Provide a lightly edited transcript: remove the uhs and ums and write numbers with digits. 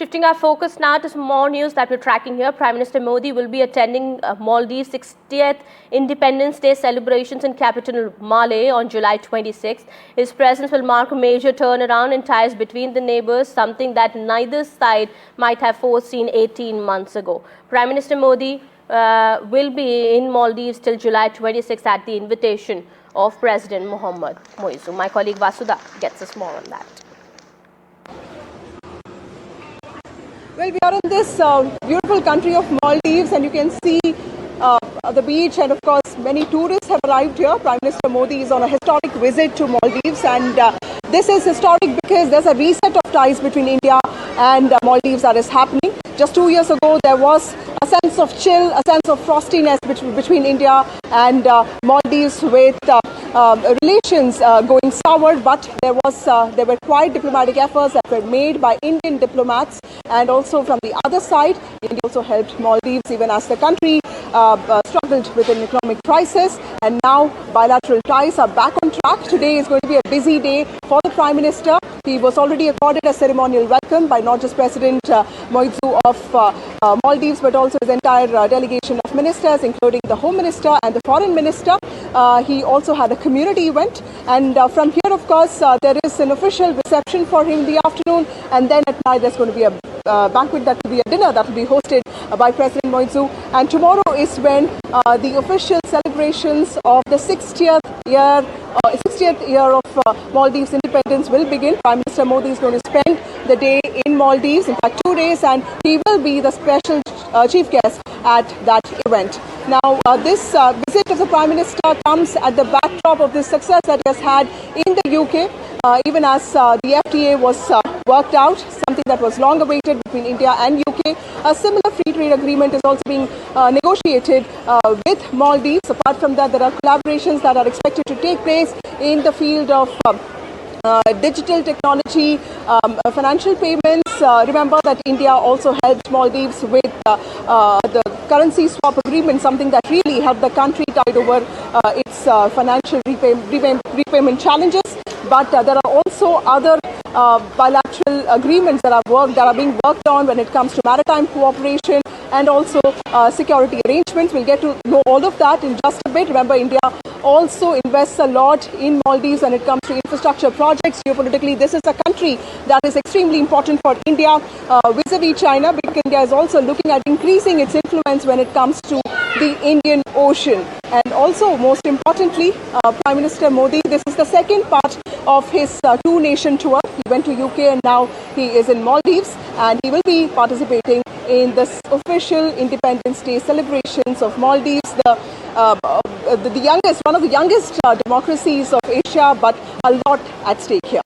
Shifting our focus now to some more news that we're tracking here. Prime Minister Modi will be attending Maldives' 60th Independence Day celebrations in capital Male on July 26th. His presence will mark a major turnaround in ties between the neighbors, something that neither side might have foreseen 18 months ago. Prime Minister Modi will be in Maldives till July 26th at the invitation of President Mohammad Moizu. My colleague Vasudha gets us more on that. Well, we are in this beautiful country of Maldives, and you can see the beach, and of course many tourists have arrived here. Prime Minister Modi is on a historic visit to Maldives, and this is historic because there's a reset of ties between India and Maldives that is happening. Just 2 years ago, there was a sense of chill, a sense of frostiness between India and Maldives, with relations going sour. But there were quite diplomatic efforts that were made by Indian diplomats, and also from the other side, India also helped Maldives even as the country struggled with an economic crisis. And now bilateral ties are back on track. Today is going to be a busy day for the Prime Minister. He was already accorded a ceremonial welcome by not just President Moizu of Maldives, but also his entire delegation of ministers, including the Home Minister and the Foreign Minister. He also had a community event, and from here, of course, there is an official reception for him in the afternoon, and then at night there's going to be a banquet, that will be a dinner that will be hosted by President Moizu. And tomorrow is when the official celebrations of the 60th year of Maldives independence will begin. Prime Minister Modi is going to spend the day in Maldives, in fact 2 days, and he will be the special chief guest at that event. Now, this visit of the Prime Minister comes at the backdrop of the success that he has had in the UK, even as the FTA was worked out, something that was long awaited between India and UK. A similar free trade agreement is also being negotiated with Maldives. Apart from that, there are collaborations that are expected to take place in the field of digital technology, financial payments. Remember that India also helped Maldives with the currency swap agreement, something that really helped the country tide over its financial repayment challenges. But there are also other bilateral agreements that are being worked on when it comes to maritime cooperation and also security arrangements. We'll get to know all of that in just a bit. Remember, India also invests a lot in Maldives when it comes to infrastructure projects. Geopolitically, this is a country that is extremely important for India vis-a-vis China, because India is also looking at increasing its influence when it comes to the Indian Ocean. And also, most importantly, Prime Minister Modi, this is the second part of his two-nation tour. He went to UK and now he is in Maldives, and he will be participating in the official Independence Day celebrations of Maldives, one of the youngest democracies of Asia, but a lot at stake here.